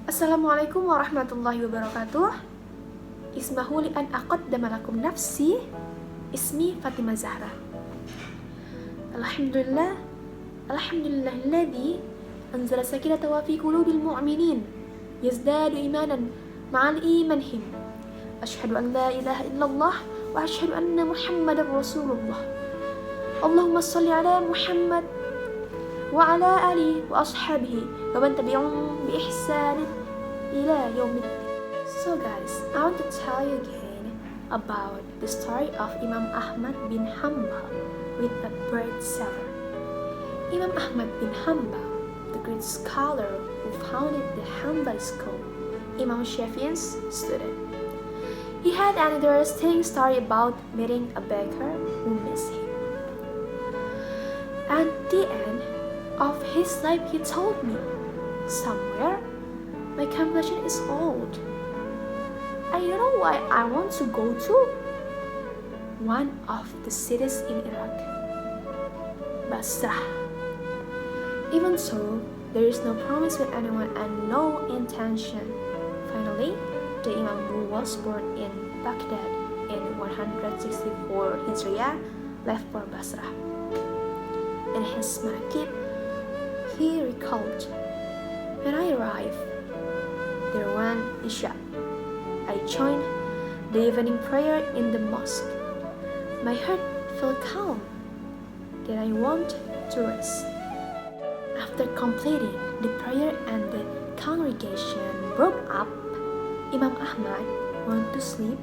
Assalamualaikum warahmatullahi wabarakatuh. Ismahu li an aqaddama lakum nafsi. Ismi Fatimah Zahra. Alhamdulillahilladzi anzala sakinata fi qulubil mu'minin yazdadu imanan ma'al imanihim. Asyhadu an la ilaha illallah wa asyhadu anna Muhammadar Rasulullah. Allahumma shalli ala Muhammad wa ala alihi wa ashabihi wa man tabi'ahum bi ihsan ila yaumiddin. So guys, I want to tell you again about the story of Imam Ahmad bin Hanbal with a bread seller. Imam Ahmad bin Hanbal, the great scholar who founded the Hanbali school, Imam Shafi'i's student. He had an interesting story about meeting a baker who missed him. At the end of his life, he told me, somewhere my complexion is old. I don't know why I want to go to one of the cities in Iraq, Basrah. Even so, there is no promise with anyone and no intention. Finally, the Imam who was born in Baghdad in 164 Hijriah left for Basrah. In his manaqib, he recalled, when I arrived, there went Isha. I joined the evening prayer in the mosque. My heart felt calm. Then I want to rest. After completing the prayer and the congregation broke up, Imam Ahmad went to sleep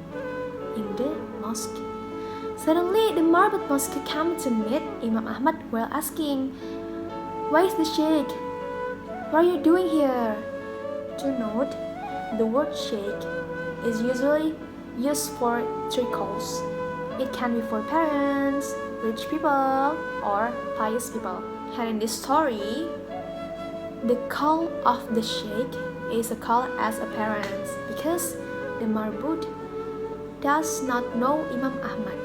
in the mosque. Suddenly, the marble mosque came to meet Imam Ahmad while asking, "Why is the sheikh? What are you doing here?" To note, the word sheikh is usually used for three calls. It can be for parents, rich people, or pious people. And in this story, the call of the sheikh is a call as a parent because the marbud does not know Imam Ahmad.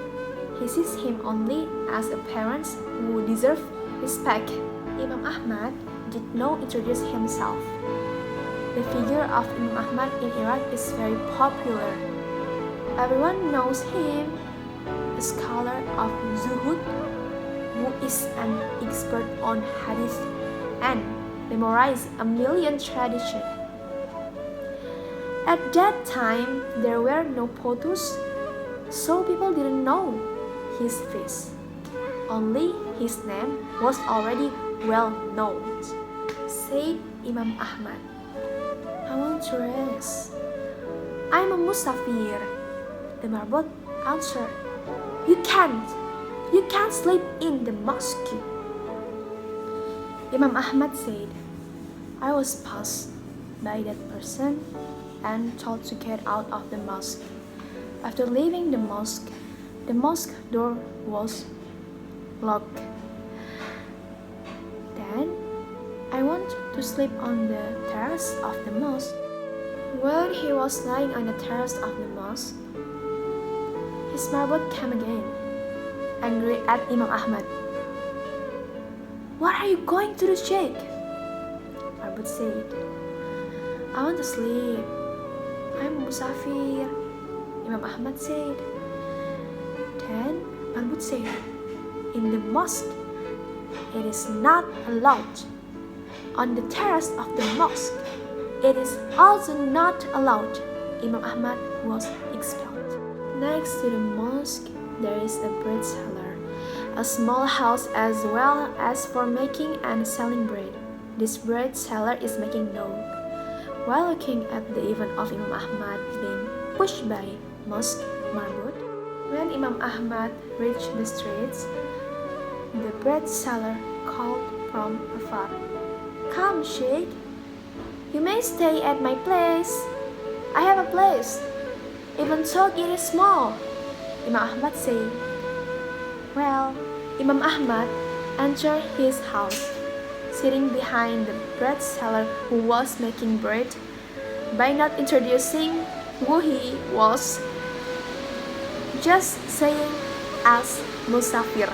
He sees him only as a parent who deserves respect. Imam Ahmad did not introduce himself. The figure of Imam Ahmad in Iraq is very popular. Everyone knows him, a scholar of Zuhud who is an expert on hadith and memorized a million traditions. At that time, there were no photos, so people didn't know his face. Only his name was already well known, said Imam Ahmad. I want to rest. I'm a musafir. The marbot answered, You can't sleep in the mosque. Imam Ahmad said, I was passed by that person and told to get out of the mosque. After leaving the mosque door was locked. Then I went to sleep on the terrace of the mosque. When he was lying on the terrace of the mosque, his marbot came again, angry at Imam Ahmad. What are you going to do, Sheikh? Marbot said, I want to sleep. I'm musafir. Imam Ahmad said. Then Marbot said, in the mosque, it is not allowed. On the terrace of the mosque, it is also not allowed. Imam Ahmad was expelled. Next to the mosque, there is a bread seller, a small house as well as for making and selling bread. This bread seller is making dough. While looking at the event of Imam Ahmad being pushed by mosque marbot, when Imam Ahmad reached the streets, the bread seller called from afar, Come, Sheikh. You may stay at my place. I have a place, even though it is small. Imam Ahmad said. Well, Imam Ahmad entered his house, sitting behind the bread seller who was making bread, by not introducing who he was, just saying as Musafir.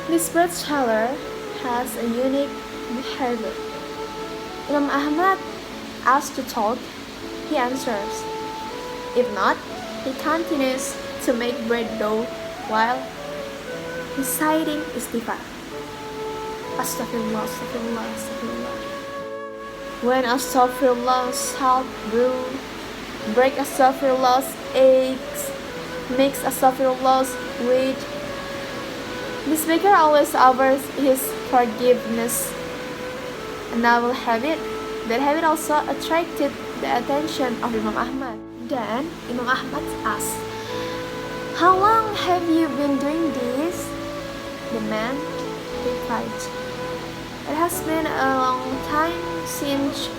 This bread seller has a unique behavior. Imam Ahmad asked to talk, he answers. If not, he continues to make bread dough while reciting istighfar. Astaghfirullah, astaghfirullah, astaghfirullah. When astaghfirullah salt brew, break astaghfirullah's eggs, mix astaghfirullah's wheat. This baker always offers his forgiveness. A novel habit. That habit also attracted the attention of Imam Ahmad. Then Imam Ahmad asked, "How long have you been doing this?" The man replied, "It has been a long time since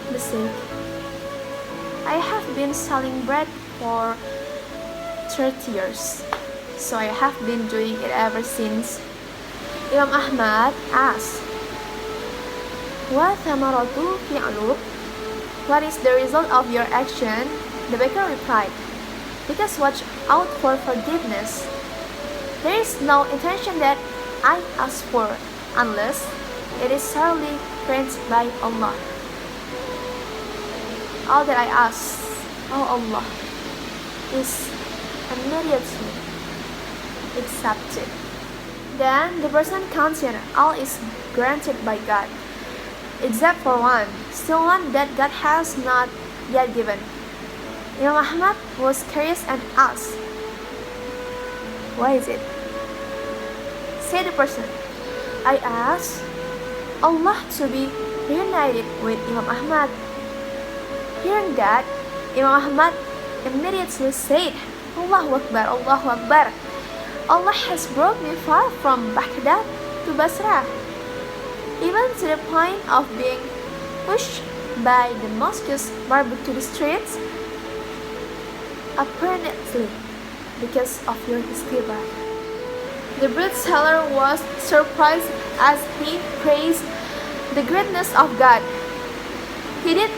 the sick. I have been selling bread for 30 years, so I have been doing it ever since." Imam Ahmad asked, "Wa thamaratu fi'luk?" What is the result of your action? The baker replied, "Because watch out for forgiveness. There is no intention that I ask for, unless it is thoroughly granted by Allah. All that I ask, oh Allah, is immediately accepted." Then the person continued, "All is granted by God, except for one, still one that God has not yet given." Imam Ahmad was curious and asked, "What is it?" Said the person, "I asked Allah to be reunited with Imam Ahmad." Hearing that, Imam Ahmad immediately said, "Allahu Akbar, Allahu Akbar. Allah has brought me far from Baghdad to Basra, even to the point of being pushed by the mosquitoes barbed to the streets, apparently because of your istighfar." The bread seller was surprised as he praised the greatness of God. He did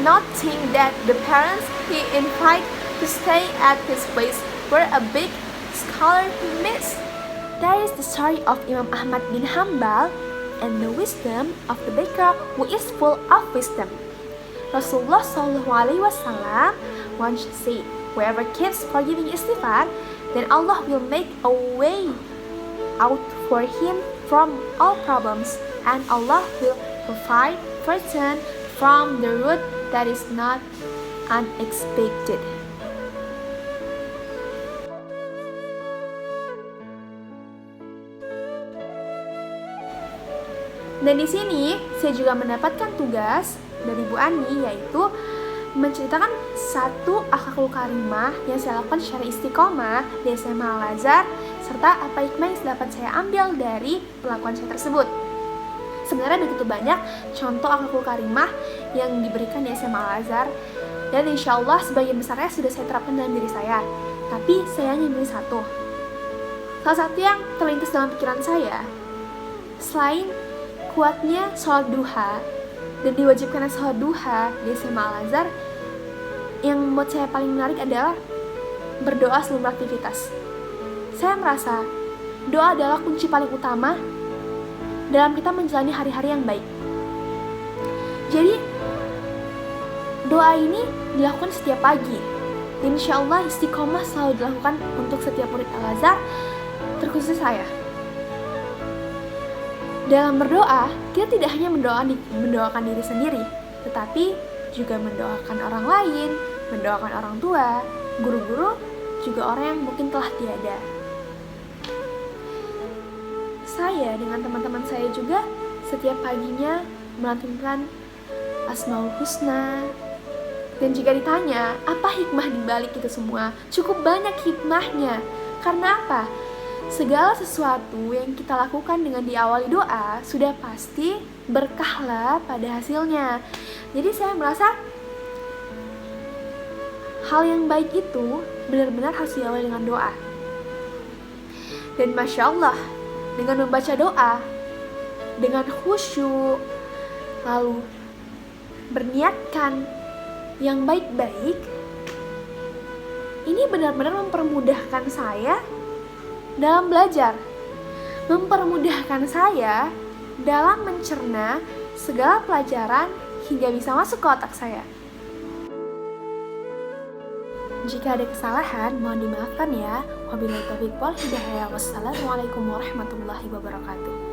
not think that the parents he invited to stay at his place were a big scholar he missed. That is the story of Imam Ahmad bin Hanbal and the wisdom of the baker who is full of wisdom. Rasulullah SAW once said, "Whoever keeps forgiving istighfar, then Allah will make a way out for him from all problems, and Allah will provide fortune from the root that is not unexpected." Dan di sini saya juga mendapatkan tugas dari Bu Ani, yaitu menceritakan satu akhlakul karimah yang saya lakukan secara istiqomah di SMA Al-Azhar, serta apa hikmah yang dapat saya ambil dari pelakuan saya tersebut. Sebenarnya begitu banyak contoh akhlakul karimah yang diberikan di SMA Al-Azhar, dan insya Allah sebagian besarnya sudah saya terapkan dalam diri saya. Tapi saya hanya memilih satu. Salah satu yang terlintas dalam pikiran saya, selain kuatnya sholat duha dan diwajibkan sholat duha di SMA Al-Azhar, yang membuat saya paling menarik adalah berdoa sebelum aktivitas. Saya merasa doa adalah kunci paling utama dalam kita menjalani hari-hari yang baik. Jadi doa ini dilakukan setiap pagi. Insya Allah istiqomah selalu dilakukan untuk setiap murid Al-Azhar, terkhusus saya. Dalam berdoa, kita tidak hanya mendoakan diri sendiri, tetapi juga mendoakan orang lain, mendoakan orang tua, guru-guru, juga orang yang mungkin telah tiada. Saya dengan teman-teman saya juga setiap paginya melantunkan Asmaul Husna. Dan jika ditanya, apa hikmah dibalik itu semua? Cukup banyak hikmahnya. Karena apa? Segala sesuatu yang kita lakukan dengan diawali doa sudah pasti berkahlah pada hasilnya. Jadi saya merasa hal yang baik itu benar-benar harus diawali dengan doa. Dan Masya Allah, dengan membaca doa, dengan khusyuk, lalu berniatkan yang baik-baik, ini benar-benar mempermudahkan saya dalam belajar, mempermudahkan saya dalam mencerna segala pelajaran hingga bisa masuk ke otak saya. Jika ada kesalahan, mohon dimaafkan ya. Wabillahi taufiq wal hidayah. Wassalamualaikum warahmatullahi wabarakatuh.